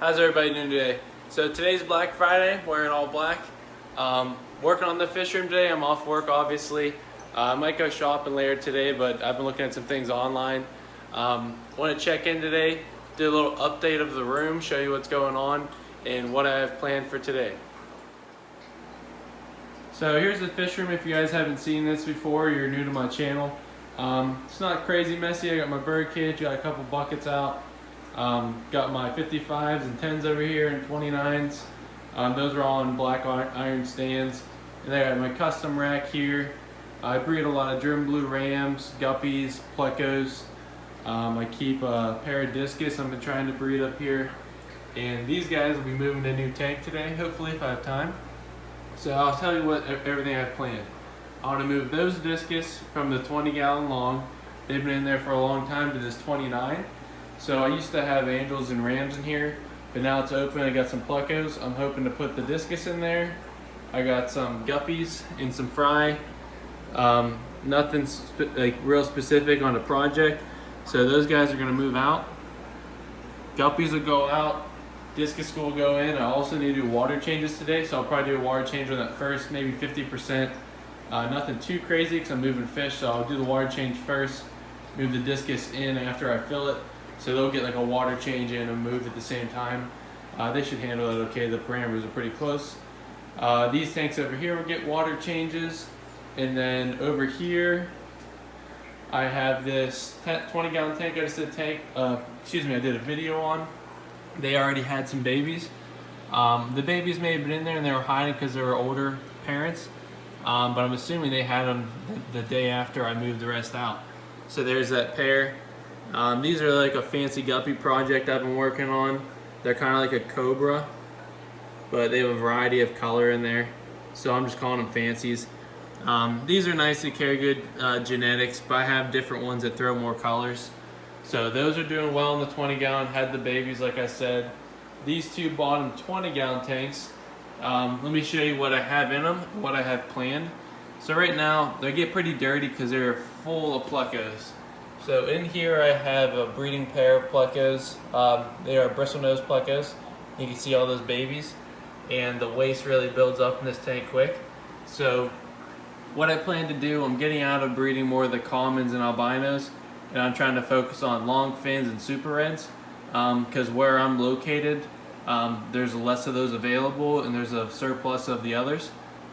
How's everybody doing today? So today's Black Friday, wearing all black. Working on the fish room today. I'm off work obviously. I might go shopping later today, but I've been looking at some things online. Want to check in today, do a little update of the room, show you what's going on and what I have planned for today. So here's the fish room. If you guys haven't seen this before, you're new to my channel. It's not crazy messy. I got my bird cage, got a couple buckets out. Got my 55s and 10s over here and 29s. Those are all on black iron stands. And I got my custom rack here. I breed a lot of German blue rams, guppies, plecos. I keep a pair of discus I've been trying to breed up here. And these guys will be moving to a new tank today, hopefully if I have time. So I'll tell you what everything I have planned. I want to move those discus from the 20-gallon long. They've been in there for a long time to this 29. So I used to have angels and rams in here, but now it's open. I got some plecos. I'm hoping to put the discus in there. I got some guppies and some fry. Nothing like real specific on a project. So those guys are going to move out. Guppies will go out. Discus will go in. I also need to do water changes today, so I'll probably do a water change on that first, maybe 50%. Nothing too crazy because I'm moving fish, so I'll do the water change first, move the discus in after I fill it. So they'll get like a water change in and move at the same time. They should handle it okay. The parameters are pretty close. These tanks over here will get water changes. And then over here, I have this 20-gallon tank I did a video on. They already had some babies. The babies may have been in there and they were hiding because they were older parents. But I'm assuming they had them the day after I moved the rest out. So there's that pair. These are like a fancy guppy project I've been working on. They're kind of like a cobra, but they have a variety of color in there. So I'm just calling them fancies. These are nice to carry good genetics, but I have different ones that throw more colors. So those are doing well in the 20-gallon, had the babies like I said. These two bottom 20-gallon tanks, let me show you what I have in them, what I have planned. So right now, they get pretty dirty because they're full of plecos. So in here I have a breeding pair of plecos. They are bristlenose plecos. You can see all those babies. And the waste really builds up in this tank quick. So what I plan to do, I'm getting out of breeding more of the commons and albinos. And I'm trying to focus on long fins and super reds. Because where I'm located, there's less of those available and there's a surplus of the others.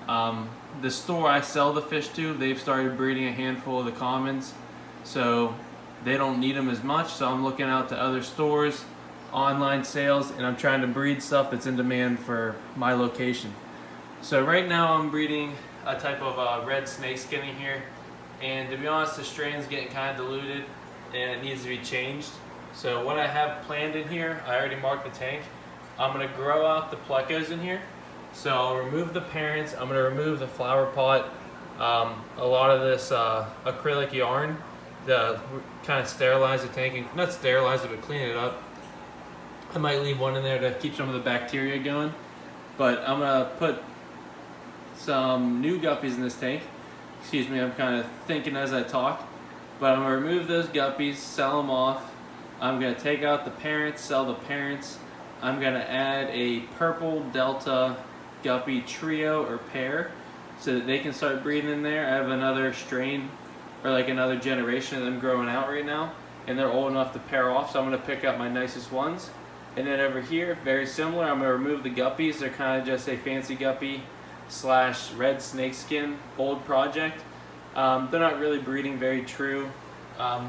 The store I sell the fish to, they've started breeding a handful of the commons. So they don't need them as much, so I'm looking out to other stores, online sales, and I'm trying to breed stuff that's in demand for my location. So right now I'm breeding a type of red snakeskin in here, and to be honest, the strain's getting kind of diluted and it needs to be changed. So what I have planned in here, I already marked the tank. I'm going to grow out the plecos in here. So I'll remove the parents, I'm going to remove the flower pot, a lot of this acrylic yarn, to kind of sterilize the tank, and not sterilize it, but clean it up. I might leave one in there to keep some of the bacteria going, but I'm gonna put some new guppies in this tank. Excuse me, I'm kind of thinking as I talk, but I'm gonna remove those guppies, sell them off. I'm gonna take out the parents, sell the parents. I'm gonna add a purple delta guppy trio or pair so that they can start breeding in there. I have another strain or like another generation of them growing out right now, and they're old enough to pair off, so I'm going to pick up my nicest ones. And then over here, very similar, I'm going to remove the guppies. They're kind of just a fancy guppy slash red snakeskin old project. They're not really breeding very true.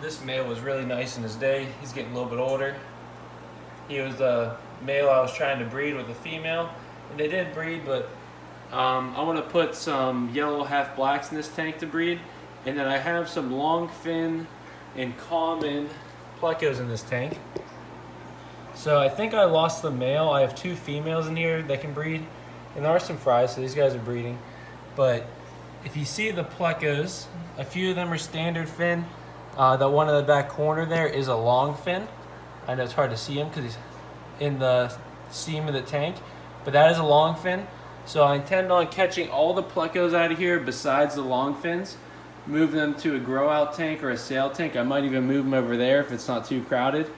This male was really nice in his day. He's getting a little bit older. He was the male I was trying to breed with a female, and they did breed, but I want to put some yellow half blacks in this tank to breed. And then I have some long fin and common plecos in this tank. So I think I lost the male. I have two females in here that can breed. And there are some fries, so these guys are breeding. But if you see the plecos, a few of them are standard fin. The one in the back corner there is a long fin. I know it's hard to see him because he's in the seam of the tank. But that is a long fin. So I intend on catching all the plecos out of here besides the long fins. Move them to a grow out tank or a sale tank. I might even move them over there if it's not too crowded.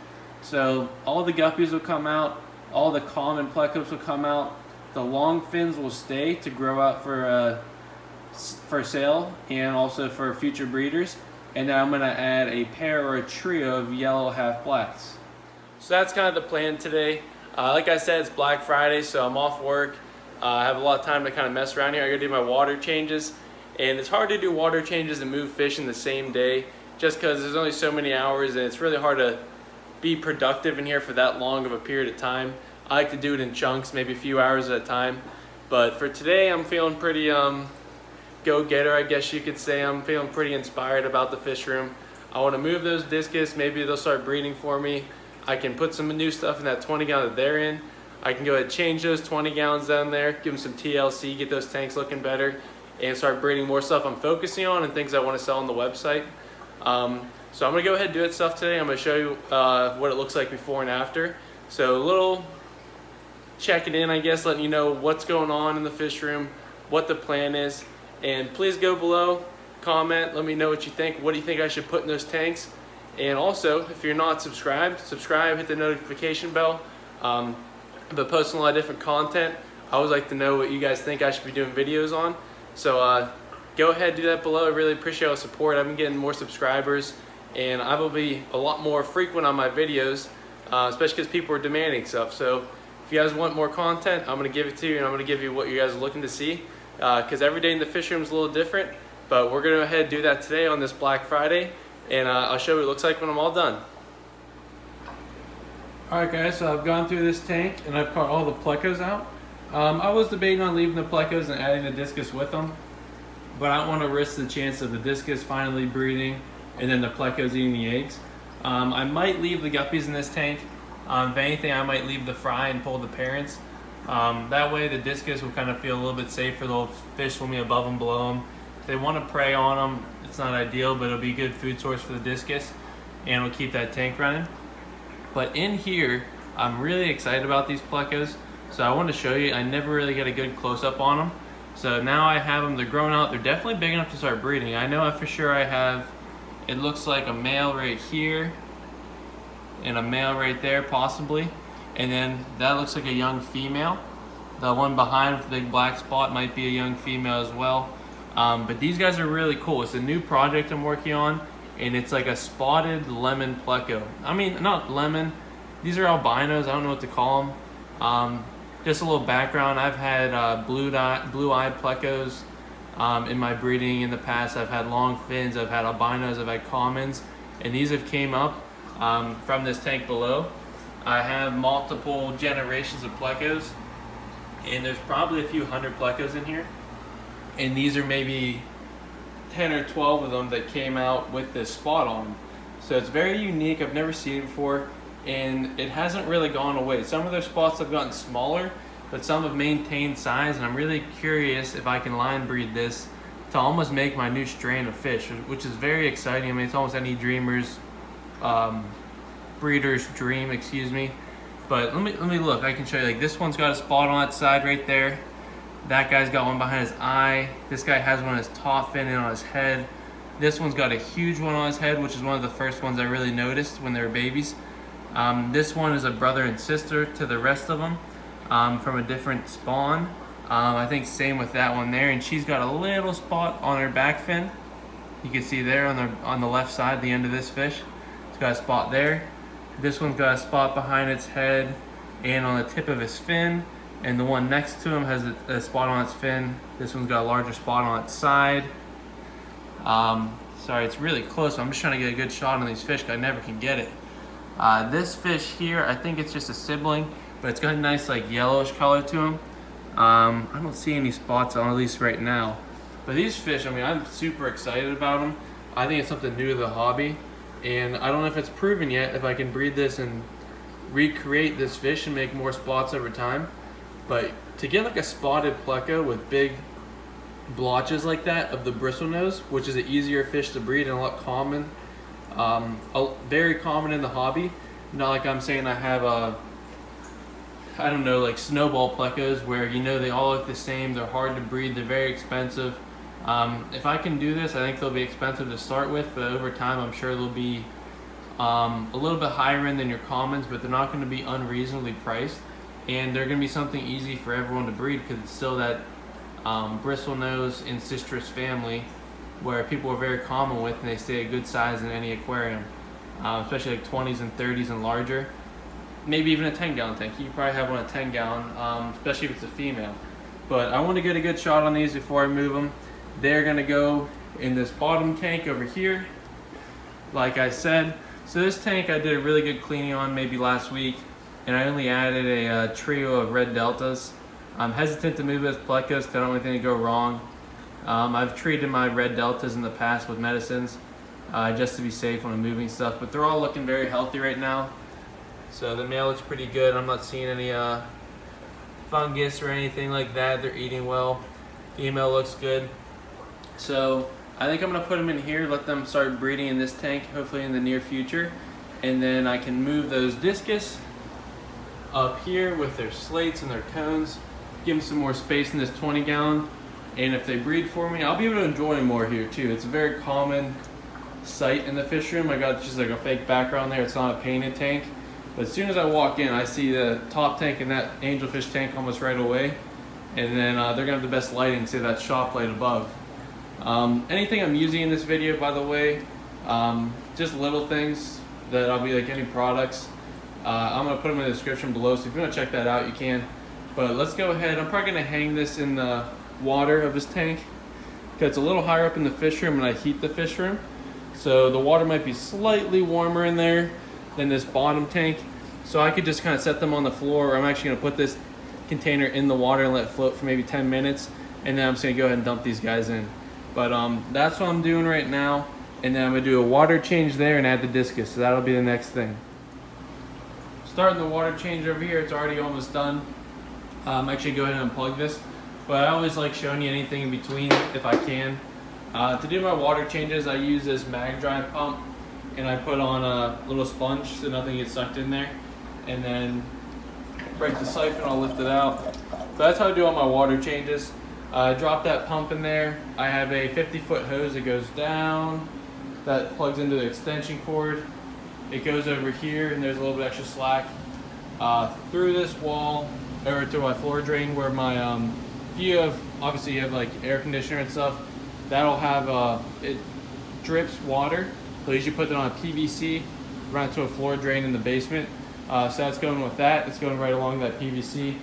So all the guppies will come out. all the common plecos will come out. The long fins will stay to grow out for sale and also for future breeders. And then I'm gonna add a pair or a trio of yellow half blacks. So that's kind of the plan today. Like I said, it's Black Friday, so I'm off work. I have a lot of time to kind of mess around here. I gotta do my water changes. And it's hard to do water changes and move fish in the same day just because there's only so many hours and it's really hard to be productive in here for that long of a period of time. I like to do it in chunks, maybe a few hours at a time. But for today, I'm feeling pretty go-getter, I guess you could say. I'm feeling pretty inspired about the fish room. I want to move those discus. Maybe they'll start breeding for me. I can put some new stuff in that 20 gallon that they're in. I can go ahead and change those 20 gallons down there, give them some TLC, get those tanks looking better, and start breeding more stuff I'm focusing on and things I want to sell on the website. So I'm gonna go ahead and do that stuff today. I'm gonna show you what it looks like before and after. So a little checking in, I guess, letting you know what's going on in the fish room, what the plan is, and please go below, comment, let me know what you think. What do you think I should put in those tanks? And also, if you're not subscribed, subscribe, hit the notification bell. I've been posting a lot of different content. I always like to know what you guys think I should be doing videos on. So go ahead, do that below. I really appreciate all the support. I've been getting more subscribers, and I will be a lot more frequent on my videos, especially because people are demanding stuff. So if you guys want more content, I'm going to give it to you, and I'm going to give you what you guys are looking to see, because every day in the fish room is a little different. But we're going to go ahead and do that today on this Black Friday, and I'll show you what it looks like when I'm all done. Alright guys, so I've gone through this tank and I've caught all the plecos out. I was debating on leaving the plecos and adding the discus with them, but I don't want to risk the chance of the discus finally breeding and then the plecos eating the eggs. I might leave the guppies in this tank. If anything, I might leave the fry and pull the parents. That way the discus will kind of feel a little bit safer. They'll fish swimming above them, below them. If they want to prey on them, it's not ideal, but it'll be a good food source for the discus and we'll keep that tank running. But in here, I'm really excited about these plecos. So I want to show you, I never really get a good close-up on them. So now I have them, they're grown out, they're definitely big enough to start breeding. I know for sure I have, it looks like a male right here, and a male right there possibly. And then that looks like a young female. The one behind with the big black spot might be a young female as well. But these guys are really cool. It's a new project I'm working on, and it's like a spotted lemon pleco. I mean, not lemon, these are albinos, I don't know what to call them. Just a little background, I've had blue-eyed plecos in my breeding in the past. I've had long fins, I've had albinos, I've had commons, and these have came up from this tank below. I have multiple generations of plecos, and there's probably a few hundred plecos in here. And these are maybe 10 or 12 of them that came out with this spot on them. So it's very unique, I've never seen it before, and it hasn't really gone away. Some of their spots have gotten smaller, but some have maintained size, and I'm really curious if I can line breed this to almost make my new strain of fish, which is very exciting. I mean, it's almost any breeder's dream, excuse me. But let me look, I can show you, like this one's got a spot on its side right there. That guy's got one behind his eye. This guy has one on his top fin and on his head. This one's got a huge one on his head, which is one of the first ones I really noticed when they were babies. This one is a brother and sister to the rest of them from a different spawn. I think same with that one there, and she's got a little spot on her back fin. You can see there on the left side, the end of this fish. It's got a spot there. This one's got a spot behind its head and on the tip of his fin. And the one next to him has a spot on its fin. This one's got a larger spot on its side. Sorry, it's really close. I'm just trying to get a good shot on these fish because I never can get it. This fish here, I think it's just a sibling, but it's got a nice like yellowish color to him. I don't see any spots on, at least right now. But these fish, I mean, I'm super excited about them. I think it's something new to the hobby. And I don't know if it's proven yet, if I can breed this and recreate this fish and make more spots over time. But to get like a spotted pleco with big blotches like that of the bristlenose, which is an easier fish to breed and a lot common, very common in the hobby. Not like I'm saying I have I don't know, like snowball plecos where you know they all look the same, they're hard to breed, they're very expensive. If I can do this, I think they'll be expensive to start with, but over time I'm sure they'll be a little bit higher end than your commons, but they're not going to be unreasonably priced. and they're gonna be something easy for everyone to breed because it's still that bristlenose and citrus family where people are very common with, and they stay a good size in any aquarium, especially like 20s and 30s and larger. Maybe even a 10-gallon tank. You can probably have one at 10-gallon, especially if it's a female. But I want to get a good shot on these before I move them. They're gonna go in this bottom tank over here, like I said. So this tank I did a really good cleaning on maybe last week, and I only added a trio of red deltas. I'm hesitant to move as plecos because I don't want anything to go wrong. I've treated my red deltas in the past with medicines just to be safe when I'm moving stuff, but they're all looking very healthy right now. So the male looks pretty good. I'm not seeing any fungus or anything like that. They're eating well. Female looks good. So I think I'm gonna put them in here, let them start breeding in this tank, hopefully in the near future. And then I can move those discus up here with their slates and their cones, give them some more space in this 20-gallon. And if they breed for me, I'll be able to enjoy them more here too. It's a very common sight in the fish room. I got just like a fake background there. It's not a painted tank. But as soon as I walk in, I see the top tank and that angelfish tank almost right away. And then they're gonna have the best lighting, say that shop light above. Anything I'm using in this video, by the way, just little things that I'll be like any products. I'm gonna put them in the description below, so if you wanna check that out, you can. But let's go ahead. I'm probably gonna hang this in the water of this tank because it's a little higher up in the fish room and I heat the fish room. So the water might be slightly warmer in there than this bottom tank. So I could just kind of set them on the floor, or I'm actually gonna put this container in the water and let it float for maybe 10 minutes. And then I'm just gonna go ahead and dump these guys in. But that's what I'm doing right now. And then I'm gonna do a water change there and add the discus. So that'll be the next thing. Starting the water change over here, it's already almost done. Actually go ahead and unplug this. But I always like showing you anything in between if I can. To do my water changes, I use this mag drive pump, and I put on a little sponge so nothing gets sucked in there. And then break the siphon, I'll lift it out. So that's how I do all my water changes. I drop that pump in there. I have a 50-foot hose that goes down, that plugs into the extension cord. It goes over here, and there's a little bit extra slack through this wall, or through my floor drain where my obviously you have like air conditioner and stuff, that'll have it drips water, so you should put that on a PVC, run it to a floor drain in the basement. So that's going with that. It's going right along that PVC.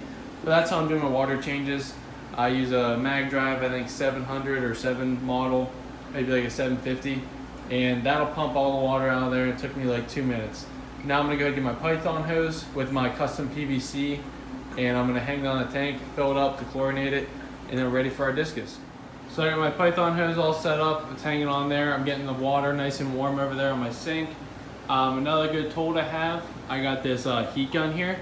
But that's how I'm doing my water changes. I use a mag drive, I think 700 or 7 model, maybe like a 750, and that'll pump all the water out of there. It took me like 2 minutes. Now I'm gonna go ahead and get my Python hose with my custom PVC, and I'm gonna hang it on the tank, fill it up to chlorinate it, and then we're ready for our discus. So I got my Python hose all set up, it's hanging on there. I'm getting the water nice and warm over there on my sink. Another good tool to have, I got this heat gun here.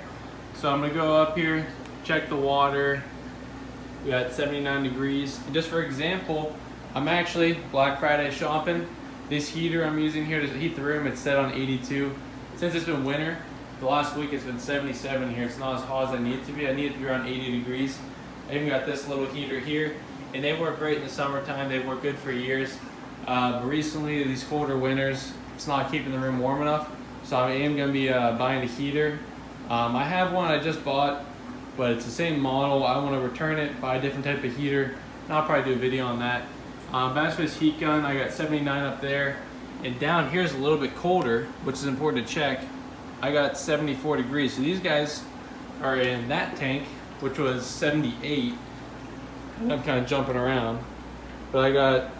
So I'm gonna go up here, check the water. We got 79 degrees. And just for example, I'm actually Black Friday shopping. This heater I'm using here to heat the room, it's set on 82. Since it's been winter, the last week it's been 77 here. It's not as hot as I need it to be. I need it to be around 80 degrees. I even got this little heater here, and they work great in the summertime. They work good for years. But recently, these colder winters, it's not keeping the room warm enough. So I am gonna be buying a heater. I have one I just bought, but it's the same model. I wanna return it, buy a different type of heater. And I'll probably do a video on that. But as for this heat gun, I got 79 up there. And down here is a little bit colder, which is important to check. I got 74 degrees. So these guys are in that tank, which was 78. I'm kind of jumping around. But I got,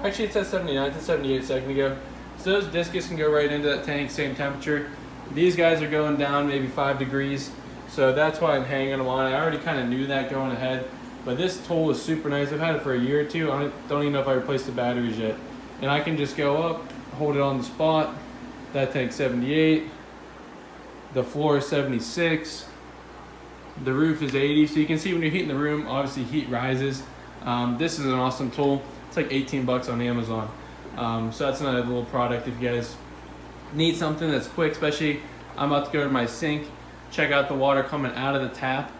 actually it says 79, it said 78 a second ago. So those discus can go right into that tank, same temperature. These guys are going down maybe 5 degrees. So that's why I'm hanging them on. I already kind of knew that going ahead. But this tool is super nice. I've had it for a year or two. I don't even know if I replaced the batteries yet. And I can just go up, hold it on the spot. That tank's 78. The floor is 76. The roof is 80. So you can see when you're heating the room, obviously heat rises. This is an awesome tool. It's like 18 bucks on Amazon. So that's another little product if you guys need something that's quick, especially I'm about to go to my sink, check out the water coming out of the tap.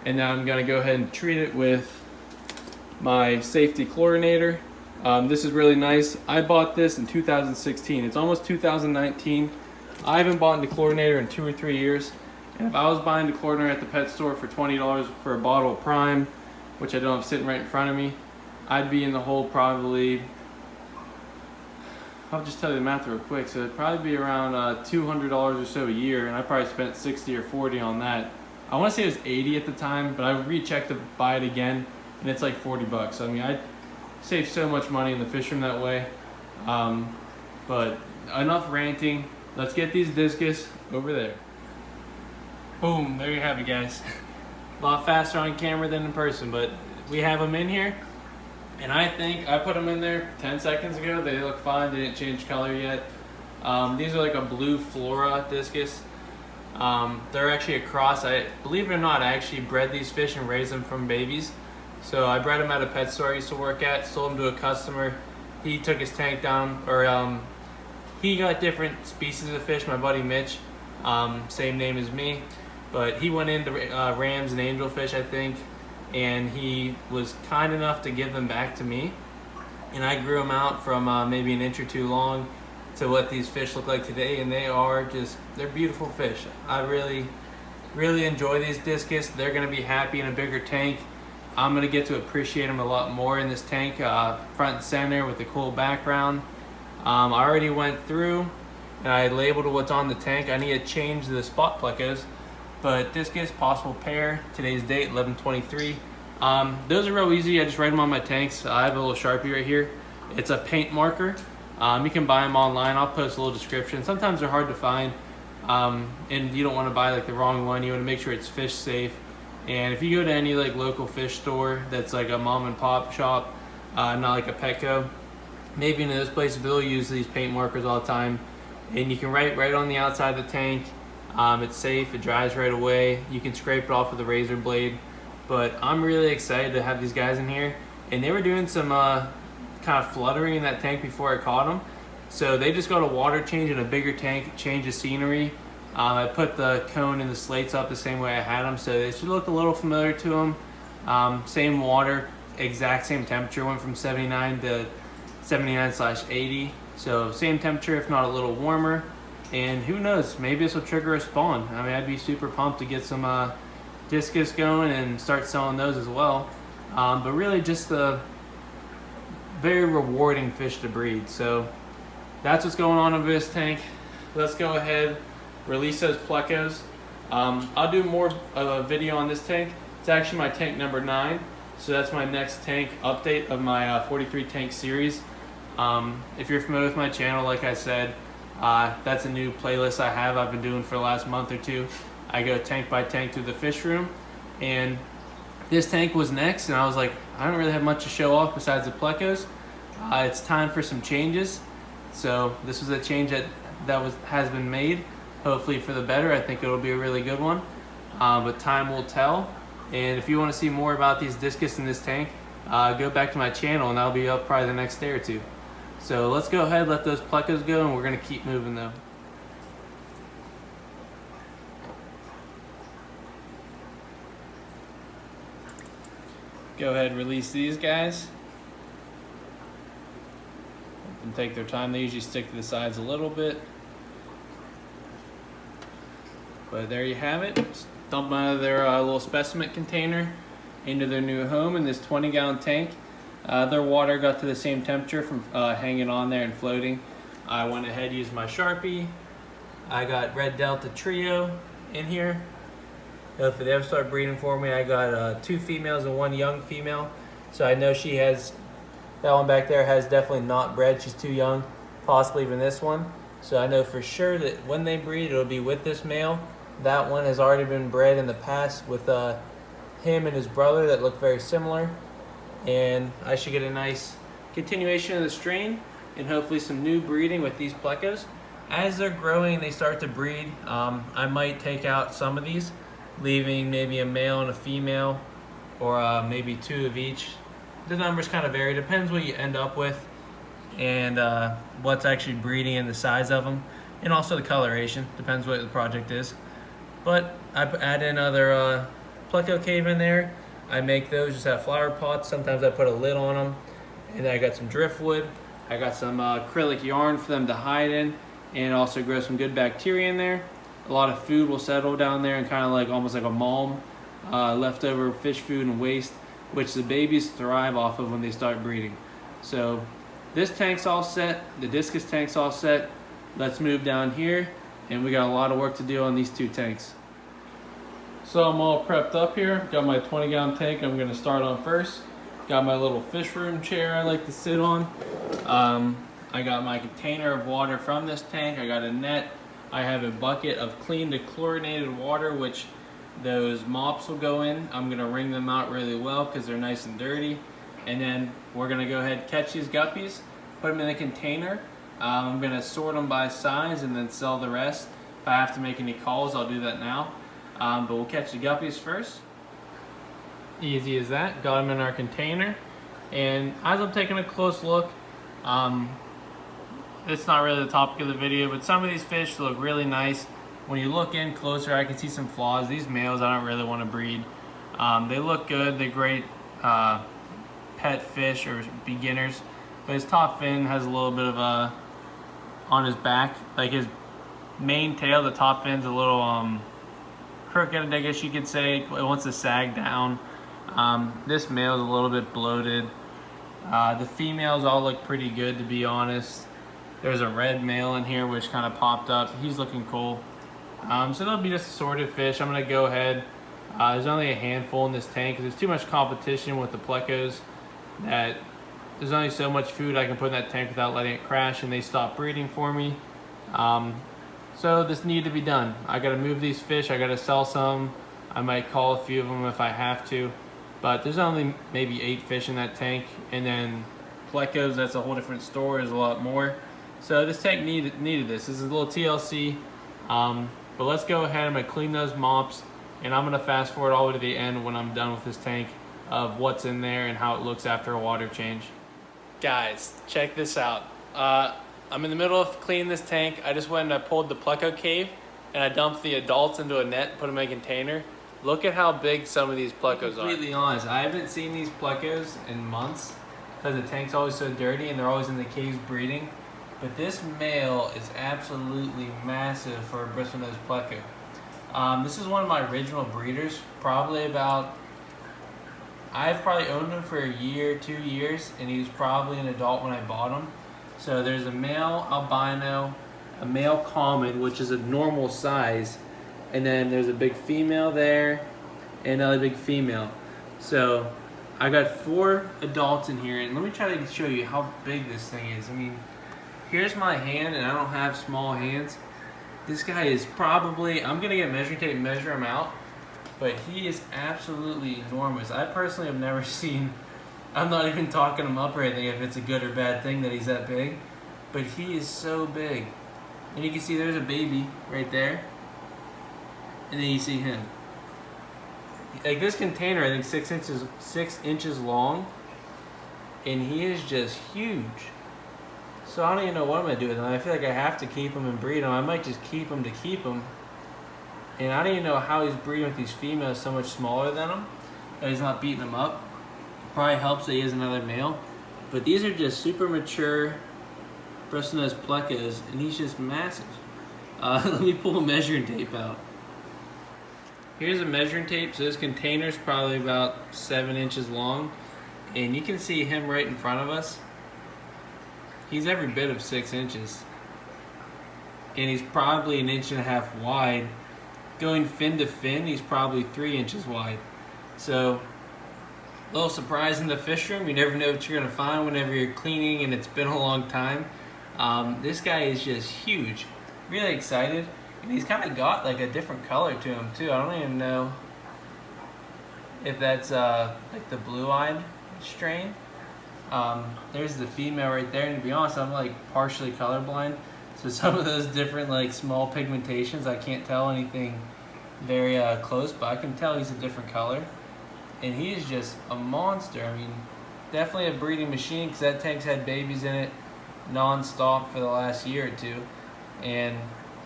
And now I'm gonna go ahead and treat it with my safety chlorinator. This is really nice. I bought this in 2016. It's almost 2019. I haven't bought a chlorinator in 2 or 3 years, And if I was buying the chlorinator at the pet store for $20 for a bottle of Prime, which I don't have sitting right in front of me, I'd be in the hole probably, I'll just tell you the math real quick. So it'd probably be around $200 or so a year, and I probably spent 60 or 40 on that. I want to say it was 80 at the time, but I rechecked to buy it again, and it's like 40 bucks. I mean, I saved so much money in the fish room that way. But enough ranting. Let's get these Discus over there. Boom, there you have it, guys. A lot faster on camera than in person, but we have them in here. And I think I put them in there 10 seconds ago. They look fine. They didn't change color yet. These are like a blue Flora Discus. They're actually a cross. Believe it or not, I actually bred these fish and raised them from babies. So I bred them at a pet store I used to work at, sold them to a customer. He took his tank down, or he got different species of fish, my buddy Mitch, same name as me. But he went into rams and angelfish, I think, and he was kind enough to give them back to me. And I grew them out from maybe an inch or two long to what these fish look like today, and they're beautiful fish. I really enjoy these Discus. They're gonna be happy in a bigger tank. I'm gonna get to appreciate them a lot more in this tank, front and center with the cool background. I already went through and I labeled what's on the tank. I need to change the spot plecos, but Discus, possible pair, today's date, 11/23. Those are real easy. I just write them on my tanks. I have a little Sharpie right here. It's a paint marker. You can buy them online. I'll post a little description. Sometimes they're hard to find, and you don't want to buy like the wrong one. You want to make sure it's fish safe. And if you go to any like local fish store that's like a mom and pop shop, not like a Petco, maybe in those places they'll use these paint markers all the time. And you can write right on the outside of the tank. It's safe, it dries right away. You can scrape it off with a razor blade. But I'm really excited to have these guys in here. And they were doing some kind of fluttering in that tank before I caught them. So they just got a water change in a bigger tank, change of scenery. I put the cone and the slates up the same way I had them, so they should look a little familiar to them. Same water, exact same temperature, went from 79 to 79/80. So same temperature, if not a little warmer. And who knows, maybe this will trigger a spawn. I mean, I'd be super pumped to get some Discus going and start selling those as well. But really just a very rewarding fish to breed. So that's what's going on over this tank. Let's go ahead, release those plecos. I'll do more of a video on this tank. It's actually my tank number 9. So that's my next tank update of my 43 tank series. If you're familiar with my channel, like I said, that's a new playlist I've been doing for the last month or two. I go tank by tank through the fish room, and this tank was next, and I was like, I don't really have much to show off besides the plecos. It's time for some changes. So this was a change that has been made, hopefully for the better. I think it'll be a really good one, but time will tell. And if you want to see more about these Discus in this tank, go back to my channel, and that'll be up probably the next day or two. So let's go ahead, let those plecos go, and we're going to keep moving though. Go ahead, release these guys. And take their time. They usually stick to the sides a little bit. But there you have it. Just dump them out of their little specimen container into their new home in this 20-gallon tank. Their water got to the same temperature from hanging on there and floating. I went ahead, used my Sharpie. I got Red Delta Trio in here. If they ever start breeding for me, I got 2 females and 1 young female. So I know she has, that one back there has definitely not bred. She's too young, possibly even this one. So I know for sure that when they breed, it'll be with this male. That one has already been bred in the past with him and his brother that look very similar. And I should get a nice continuation of the strain and hopefully some new breeding with these plecos. As they're growing, they start to breed. I might take out some of these, leaving maybe a male and a female, or maybe 2 of each. The numbers kind of vary, depends what you end up with, and what's actually breeding and the size of them, and also the coloration, depends what the project is. But I add in other pleco cave in there. I make those just have flower pots. Sometimes I put a lid on them, and then I got some driftwood. I got some acrylic yarn for them to hide in, and also grow some good bacteria in there. a lot of food will settle down there and kind of like almost like a malm, leftover fish food and waste, which the babies thrive off of when they start breeding. So this tank's all set, the Discus tank's all set. Let's move down here, and we got a lot of work to do on these 2 tanks. So I'm all prepped up here. Got my 20-gallon tank I'm gonna start on first. Got my little fish room chair I like to sit on. I got my container of water from this tank. I got a net. I have a bucket of clean dechlorinated water, which those mops will go in. I'm gonna wring them out really well because they're nice and dirty. And then we're gonna go ahead and catch these guppies, put them in a container. I'm gonna sort them by size and then sell the rest. If I have to make any calls, I'll do that now. But we'll catch the guppies first. Easy as that. Got them in our container. And as I'm taking a close look, it's not really the topic of the video, but some of these fish look really nice. When you look in closer, I can see some flaws. These males I don't really want to breed. They look good. They're great pet fish or beginners. But his top fin has a little bit of a, on his back, like his main tail, the top fin's a little crooked, I guess you could say. It wants to sag down. This male's a little bit bloated. The females all look pretty good, to be honest. There's a red male in here which kind of popped up. He's looking cool. So they'll be just assorted fish. I'm gonna go ahead. There's only a handful in this tank because there's too much competition with the plecos that there's only so much food I can put in that tank without letting it crash, and they stop breeding for me. So this needed to be done. I gotta move these fish. I gotta sell some. I might call a few of them if I have to. But there's only maybe 8 fish in that tank, and then plecos, that's a whole different story. There's a lot more. So this tank needed this. This is a little TLC. But let's go ahead. I'm gonna clean those mops, and I'm gonna fast forward all the way to the end when I'm done with this tank of what's in there and how it looks after a water change. Guys, check this out. I'm in the middle of cleaning this tank. I just went and I pulled the pleco cave, and I dumped the adults into a net and put them in a container. Look at how big some of these plecos are. Completely honest, I haven't seen these plecos in months because the tank's always so dirty and they're always in the caves breeding. But this male is absolutely massive for a bristlenose pleco. This is one of my original breeders. I've probably owned him for a year, 2 years, and he was probably an adult when I bought him. So there's a male albino, a male common, which is a normal size, and then there's a big female there, and another big female. So I got 4 adults in here, and let me try to show you how big this thing is. I mean, here's my hand, and I don't have small hands. This guy is probably, I'm gonna get measuring tape and measure him out, but he is absolutely enormous. I personally have never seen, I'm not even talking him up or anything if it's a good or bad thing that he's that big, but he is so big. And you can see there's a baby right there, and then you see him. Like this container, I think 6 inches long, and he is just huge. So I don't even know what I'm gonna do with him. I feel like I have to keep him and breed him. I might just keep him to keep him. And I don't even know how he's breeding with these females so much smaller than him, that he's not beating them up. Probably helps that he is another male. But these are just super mature bristlenose plecos, and he's just massive. Let me pull a measuring tape out. Here's a measuring tape. So this container's probably about 7 inches long, and you can see him right in front of us. He's every bit of 6 inches, and he's probably 1.5 inches wide. Going fin to fin, he's probably 3 inches wide. So, a little surprise in the fish room. You never know what you're gonna find whenever you're cleaning and it's been a long time. This guy is just huge. Really excited, and he's kind of got like a different color to him too. I don't even know if that's like the blue-eyed strain. There's the female right there, and to be honest, I'm like partially colorblind, so some of those different like small pigmentations, I can't tell anything very close, but I can tell he's a different color, and he is just a monster. I mean, definitely a breeding machine, because that tank's had babies in it non-stop for the last year or 2, and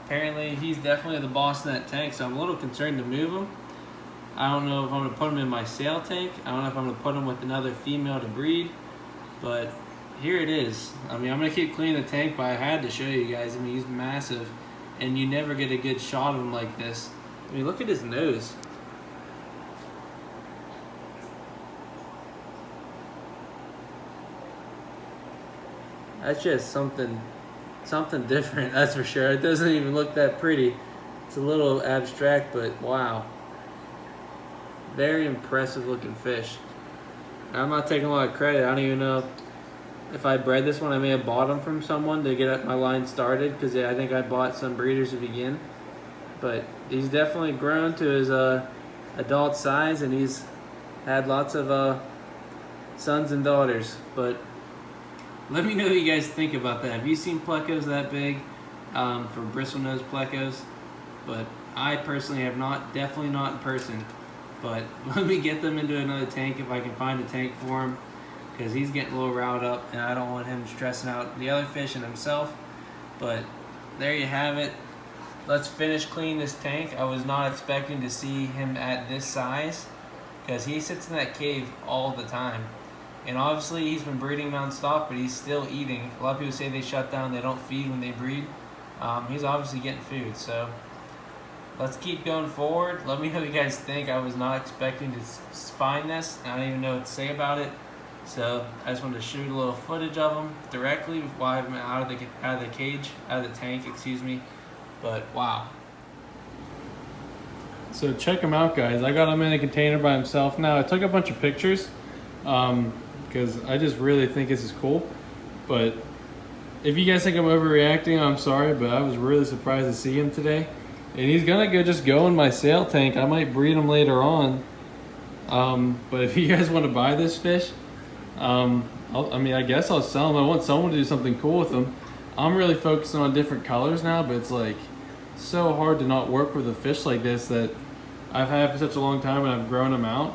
apparently he's definitely the boss in that tank, so I'm a little concerned to move him. I don't know if I'm going to put him in my sale tank. I don't know if I'm going to put him with another female to breed. But here it is. I mean, I'm going to keep cleaning the tank, but I had to show you guys. I mean, he's massive. and you never get a good shot of him like this. I mean, look at his nose. That's just something different, that's for sure. It doesn't even look that pretty. It's a little abstract, but wow. Very impressive looking fish. I'm not taking a lot of credit. I don't even know if I bred this one. I may have bought them from someone to get my line started, because I think I bought some breeders to begin. But he's definitely grown to his adult size, and he's had lots of sons and daughters. But let me know what you guys think about that. Have you seen plecos that big for bristlenose plecos? But I personally have not, definitely not in person. But let me get them into another tank if I can find a tank for him, because he's getting a little riled up and I don't want him stressing out the other fish and himself. But there you have it. Let's finish cleaning this tank. I was not expecting to see him at this size, because he sits in that cave all the time. And obviously he's been breeding nonstop, but he's still eating. A lot of people say they shut down, they don't feed when they breed. He's obviously getting food, so let's keep going forward. Let me know what you guys think. I was not expecting to find this. I don't even know what to say about it. So I just wanted to shoot a little footage of him directly while I'm out of the tank, excuse me. But wow. So check him out, guys. I got him in a container by himself now. I took a bunch of pictures because I just really think this is cool. But if you guys think I'm overreacting, I'm sorry, but I was really surprised to see him today. And he's gonna just go in my sale tank. I might breed him later on. But if you guys want to buy this fish, I guess I'll sell him. I want someone to do something cool with him. I'm really focusing on different colors now, but it's like so hard to not work with a fish like this that I've had for such a long time, and I've grown him out.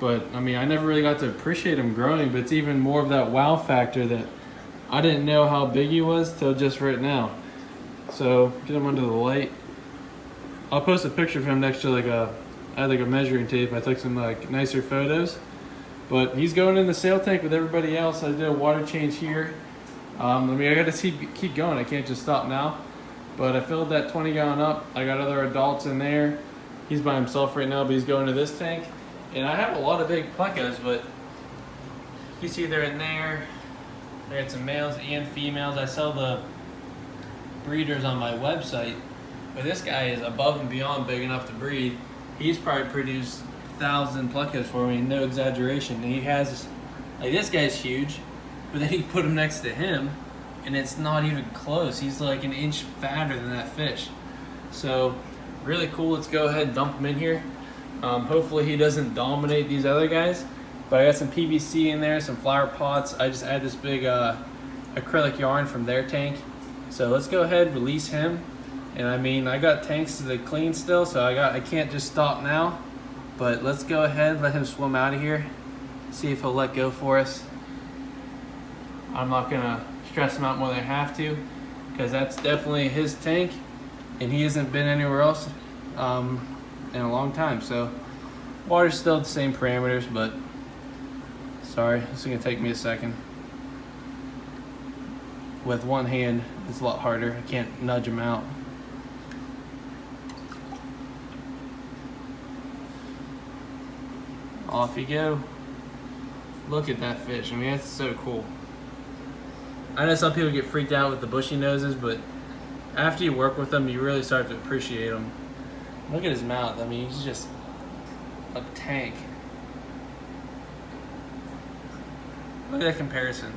But I mean, I never really got to appreciate him growing, but it's even more of that wow factor that I didn't know how big he was till just right now. So get him under the light. I'll post a picture of him next to I had a measuring tape. I took some nicer photos. But he's going in the sale tank with everybody else. I did a water change here. I gotta keep going. I can't just stop now. But I filled that 20 gallon up. I got other adults in there. He's by himself right now, but he's going to this tank. And I have a lot of big plecos, but you see they're in there. I got some males and females. I sell the breeders on my website, but this guy is above and beyond big enough to breed. He's probably produced 1,000 plecos for me, no exaggeration. And he has, this guy's huge, but then you put him next to him, and it's not even close. He's like an inch fatter than that fish. So really cool. Let's go ahead and dump him in here. Hopefully he doesn't dominate these other guys, but I got some PVC in there, some flower pots. I just add this big acrylic yarn from their tank. So let's go ahead, release him. And I mean, I got tanks to clean still, so I can't just stop now. But let's go ahead, let him swim out of here, see if he'll let go for us. I'm not gonna stress him out more than I have to, because that's definitely his tank, and he hasn't been anywhere else in a long time. So water's still the same parameters, but sorry, this is gonna take me a second. With one hand, it's a lot harder. I can't nudge him out. Off you go. Look at that fish. I mean, that's so cool. I know some people get freaked out with the bushy noses, but after you work with them, you really start to appreciate them. Look at his mouth. I mean, he's just a tank. Look at that comparison.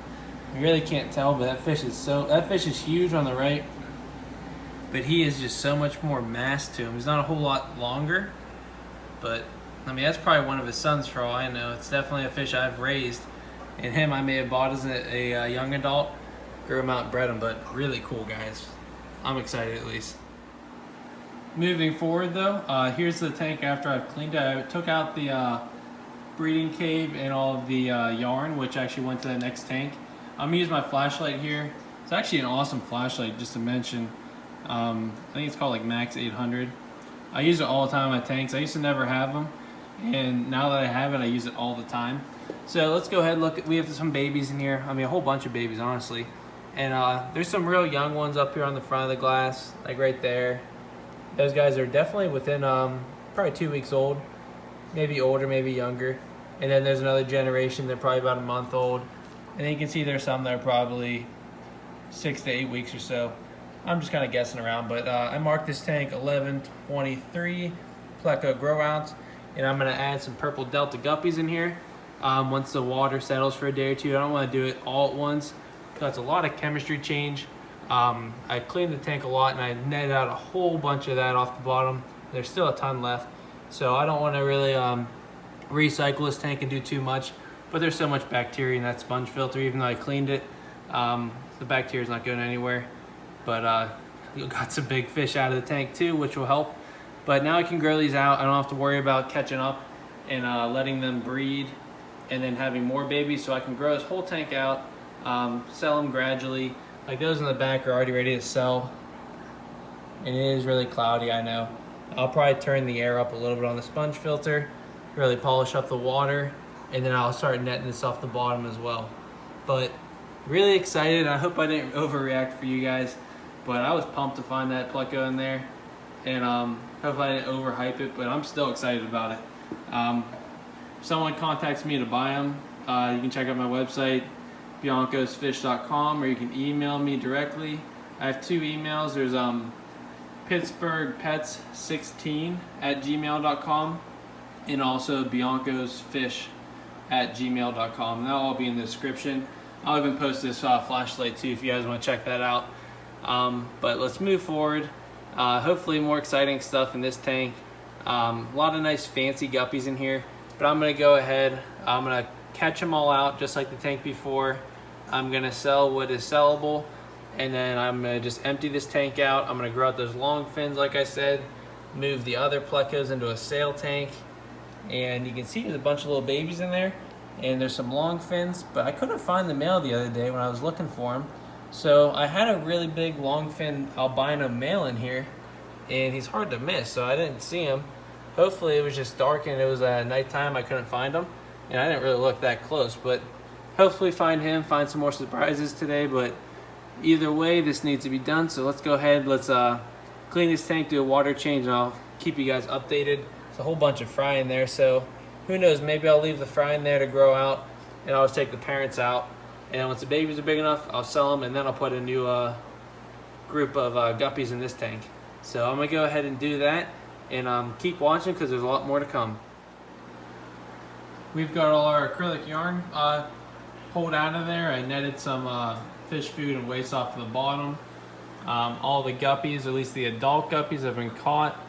You really can't tell, but that fish is huge on the right, but he is just so much more mass to him. He's not a whole lot longer, but I mean, that's probably one of his sons for all I know. It's definitely a fish I've raised, and him I may have bought as a young adult, grew him out and bred him, but really cool, guys. I'm excited at least. Moving forward though, here's the tank after I've cleaned it. I took out the breeding cave and all of the yarn, which actually went to the next tank. I'm gonna use my flashlight here. It's actually an awesome flashlight, just to mention. I think it's called Max 800. I use it all the time in my tanks. I used to never have them, and now that I have it, I use it all the time. So let's go ahead and look. We have some babies in here. I mean, a whole bunch of babies, honestly. And there's some real young ones up here on the front of the glass, like right there. Those guys are definitely within probably 2 weeks old, maybe older, maybe younger. And then there's another generation, they're probably about a month old. And then you can see there's some that are probably 6 to 8 weeks or so. I'm just kind of guessing around, but I marked this tank 1123 pleco grow outs, and I'm going to add some purple delta guppies in here once the water settles for a day or two. I don't want to do it all at once. That's a lot of chemistry change. I cleaned the tank a lot, and I netted out a whole bunch of that off the bottom. There's still a ton left, so I don't want to really recycle this tank and do too much. But there's so much bacteria in that sponge filter, even though I cleaned it. The bacteria is not going anywhere. But you got some big fish out of the tank too, which will help. But now I can grow these out. I don't have to worry about catching up and letting them breed and then having more babies. So I can grow this whole tank out, sell them gradually. Like those in the back are already ready to sell. And it is really cloudy, I know. I'll probably turn the air up a little bit on the sponge filter, really polish up the water, and then I'll start netting this off the bottom as well. But really excited. I hope I didn't overreact for you guys, but I was pumped to find that pleco in there, and hopefully I didn't overhype it, but I'm still excited about it. If someone contacts me to buy them, you can check out my website, biancosfish.com, or you can email me directly. I have 2 emails. There's pittsburghpets16@gmail.com and also biancosfish@gmail.com. That'll all be in the description. I'll even post this flashlight too if you guys want to check that out. But let's move forward. Hopefully more exciting stuff in this tank. A lot of nice fancy guppies in here. But I'm going to go ahead. I'm going to catch them all out just like the tank before. I'm going to sell what is sellable. And then I'm going to just empty this tank out. I'm going to grow out those long fins like I said. Move the other plecos into a sail tank. And you can see there's a bunch of little babies in there. And there's some long fins, but I couldn't find the male the other day when I was looking for him. So I had a really big long fin albino male in here, and he's hard to miss, so I didn't see him. Hopefully it was just dark and it was nighttime, I couldn't find him, and I didn't really look that close, but hopefully find him, find some more surprises today. But either way, this needs to be done, so let's go ahead, let's clean this tank, do a water change, and I'll keep you guys updated. There's a whole bunch of fry in there, so who knows, maybe I'll leave the fry in there to grow out, and I'll just take the parents out. And once the babies are big enough, I'll sell them, and then I'll put a new group of guppies in this tank. So I'm going to go ahead and do that, and keep watching because there's a lot more to come. We've got all our acrylic yarn pulled out of there. I netted some fish food and waste off the bottom. All the guppies, at least the adult guppies, have been caught.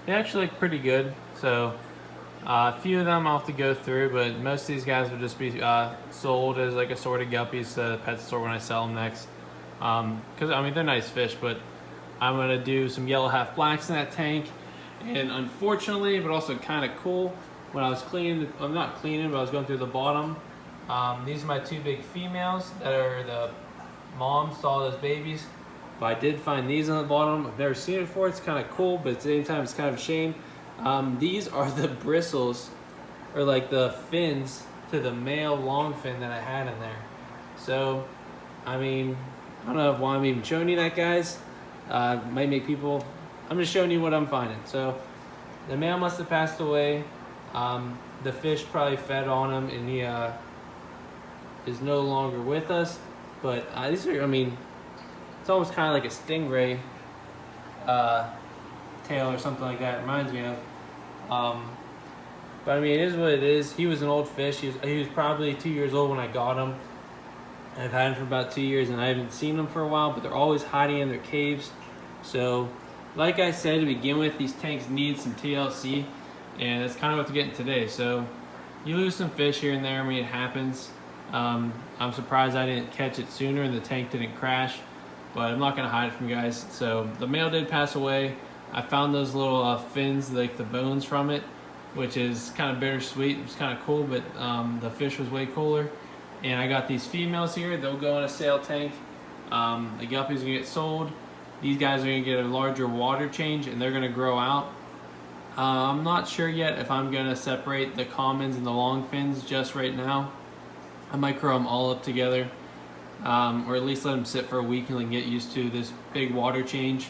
They actually look pretty good. So a few of them I'll have to go through, but most of these guys will just be sold as like assorted guppies to the pet store when I sell them next. Because I mean, they're nice fish, but I'm going to do some yellow half blacks in that tank. And unfortunately, but also kind of cool, when I was cleaning, I'm not cleaning, but I was going through the bottom. These are my 2 big females that are the moms to all those babies. But I did find these on the bottom. I've never seen it before. It's kind of cool, but at the same time, it's kind of a shame. These are the bristles, or like the fins to the male longfin that I had in there. So, I mean, I don't know why I'm even showing you that, guys. Might make people, I'm just showing you what I'm finding. So, the male must have passed away. The fish probably fed on him, and he is no longer with us. But these are, I mean, it's almost kind of like a stingray tail or something like that. It reminds me of. But I mean, it is what it is. He was an old fish. He was probably 2 years old when I got him. I've had him for about 2 years, and I haven't seen them for a while, but they're always hiding in their caves. So, like I said to begin with, these tanks need some TLC, and that's kind of what they're getting today. So, you lose some fish here and there. I mean, it happens. I'm surprised I didn't catch it sooner and the tank didn't crash, but I'm not going to hide it from you guys. So, the male did pass away. I found those little fins, like the bones from it, which is kind of bittersweet. It was kind of cool, but the fish was way cooler. And I got these females here. They'll go in a sail tank. The guppies are going to get sold. These guys are going to get a larger water change, and they're going to grow out. I'm not sure yet if I'm going to separate the commons and the long fins just right now. I might grow them all up together. or at least let them sit for a week and get used to this big water change,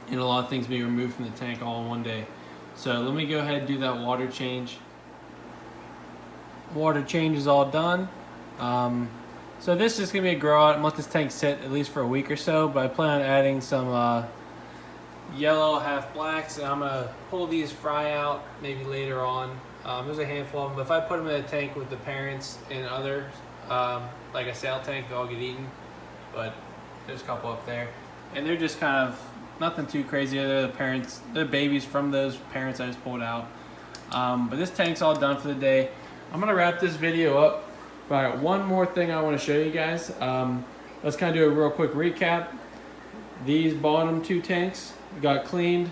and a lot of things be removed from the tank all in one day. So let me go ahead and do that water change. Water change is all done. So this is gonna be a grow out. I'm gonna let this tank sit at least for a week or so, but I plan on adding some yellow half blacks, and I'm gonna pull these fry out maybe later on. There's a handful of them, but if I put them in a tank with the parents and others, like a sail tank, they'll all get eaten. But there's a couple up there, and they're just kind of nothing too crazy. They're the parents, they're babies from those parents I just pulled out. But this tank's all done for the day. I'm gonna wrap this video up. But I got one more thing I want to show you guys. Let's kind of do a real quick recap. These bottom two tanks got cleaned,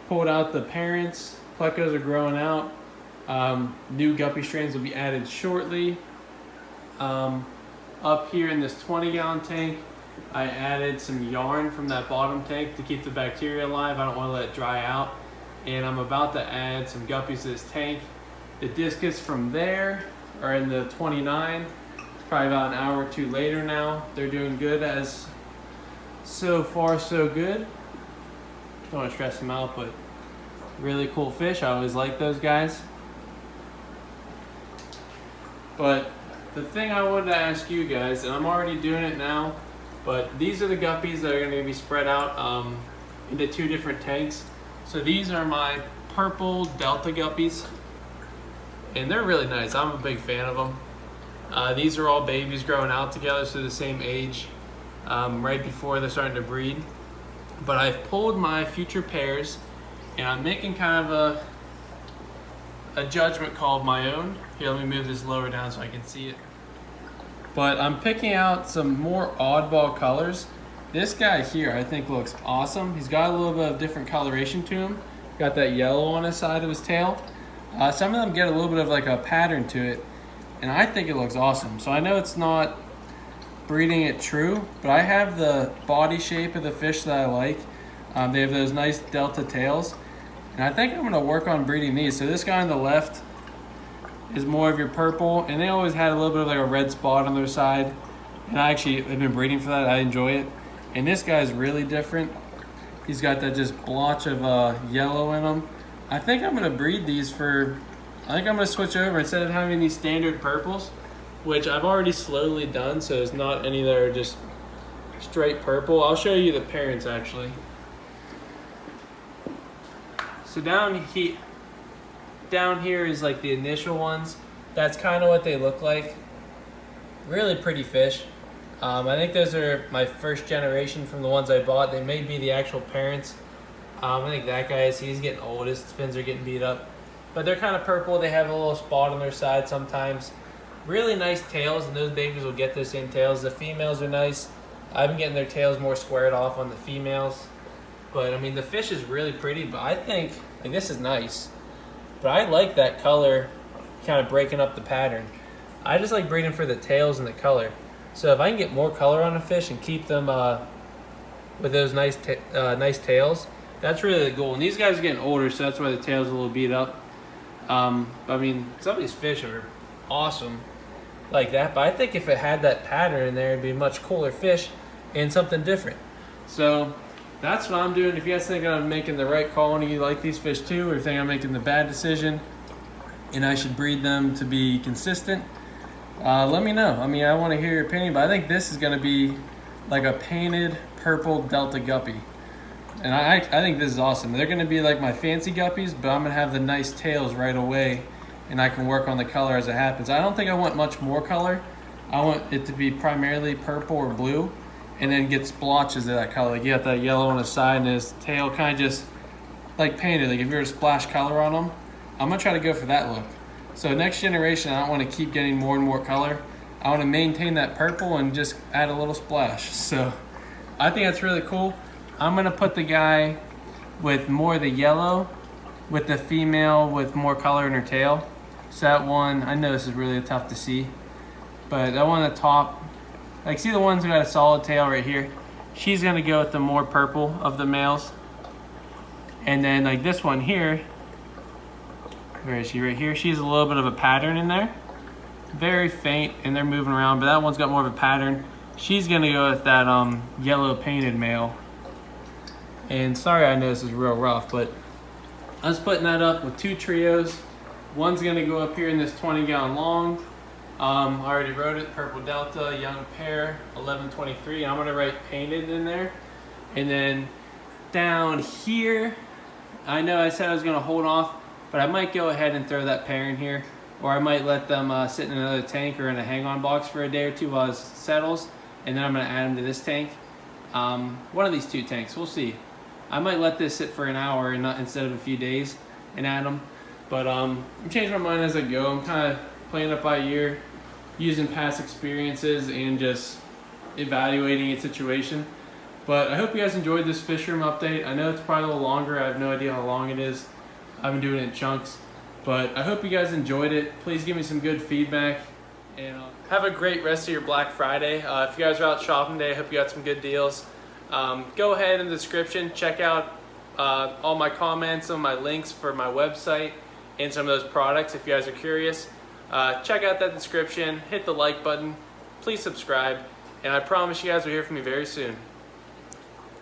pulled out the parents. Plecos are growing out. New guppy strains will be added shortly. Up here in this 20-gallon tank, I added some yarn from that bottom tank to keep the bacteria alive. I don't want to let it dry out. And I'm about to add some guppies to this tank. The Discus from there are in the 29. It's probably about an hour or two later now. They're doing good, as so far so good. Don't want to stress them out, but really cool fish. I always like those guys. But the thing I wanted to ask you guys, and I'm already doing it now, but these are the guppies that are going to be spread out into two different tanks. So these are my purple Delta guppies, and they're really nice. I'm a big fan of them. These are all babies growing out together, so the same age, right before they're starting to breed. But I've pulled my future pairs, and I'm making kind of a judgment call of my own. Here, let me move this lower down so I can see it. But I'm picking out some more oddball colors. This guy here I think looks awesome. He's got a little bit of different coloration to him. Got that yellow on the side of his tail. Some of them get a little bit of like a pattern to it, and I think it looks awesome. So I know it's not breeding it true, but I have the body shape of the fish that I like. They have those nice delta tails, and I think I'm going to work on breeding these. So this guy on the left is more of your purple, and they always had a little bit of like a red spot on their side, and I actually have been breeding for that. I enjoy it. And this guy is really different. He's got that just blotch of yellow in him. I think I'm going to breed these for, I think I'm going to switch over instead of having these standard purples, which I've already slowly done, so it's not any that are just straight purple. I'll show you the parents actually. So down here is like the initial ones. That's kind of what they look like. Really pretty fish. I think those are my first generation from the ones I bought. They may be the actual parents. I think that guy he's getting old. His fins are getting beat up. But they're kind of purple. They have a little spot on their side sometimes. Really nice tails, and those babies will get those same tails. The females are nice. I've been getting their tails more squared off on the females. But I mean, the fish is really pretty, but I think, like, this is nice. But I like that color kind of breaking up the pattern. I just like breeding for the tails and the color. So if I can get more color on a fish and keep them with those nice tails, that's really the goal. And these guys are getting older, so that's why the tail's a little beat up. I mean, some of these fish are awesome like that, but I think if it had that pattern in there, it'd be a much cooler fish and something different. So that's what I'm doing. If you guys think I'm making the right call and you like these fish too, or you think I'm making the bad decision and I should breed them to be consistent, let me know. I mean, I want to hear your opinion, but I think this is going to be like a painted purple Delta guppy. And I think this is awesome. They're going to be like my fancy guppies, but I'm going to have the nice tails right away, and I can work on the color as it happens. I don't think I want much more color. I want it to be primarily purple or blue, and then get splotches of that color. Like you got that yellow on the side, and his tail kind of just like painted. Like if you were to splash color on them, I'm going to try to go for that look. So next generation, I don't want to keep getting more and more color. I want to maintain that purple and just add a little splash. So I think that's really cool. I'm going to put the guy with more of the yellow with the female with more color in her tail. So that one, I know this is really tough to see, but that one at the top, like see the ones who got a solid tail right here? She's going to go with the more purple of the males. And then like this one here, where is she? Right here. She has a little bit of a pattern in there. Very faint, and they're moving around, but that one's got more of a pattern. she's gonna go with that yellow painted male. And sorry, I know this is real rough, but I was putting that up with 2 trios. One's gonna go up here in this 20-gallon long. I already wrote it, Purple Delta, young pair, 1123. I'm gonna write painted in there. And then down here, I know I said I was gonna hold off, but I might go ahead and throw that pair in here, or I might let them sit in another tank or in a hang-on box for a day or two while it settles, and then I'm gonna add them to this tank. One of these 2 tanks, we'll see. I might let this sit for an hour and not instead of a few days and add them, but I'm changing my mind as I go. I'm kind of playing it by ear, using past experiences and just evaluating a situation. But I hope you guys enjoyed this fish room update. I know it's probably a little longer. I have no idea how long it is. I've been doing it in chunks, but I hope you guys enjoyed it. Please give me some good feedback, and have a great rest of your Black Friday. If you guys are out shopping today, I hope you got some good deals. Go ahead in the description, check out all my comments and my links for my website and some of those products if you guys are curious. Check out that description, hit the like button, please subscribe, and I promise you guys will hear from me very soon.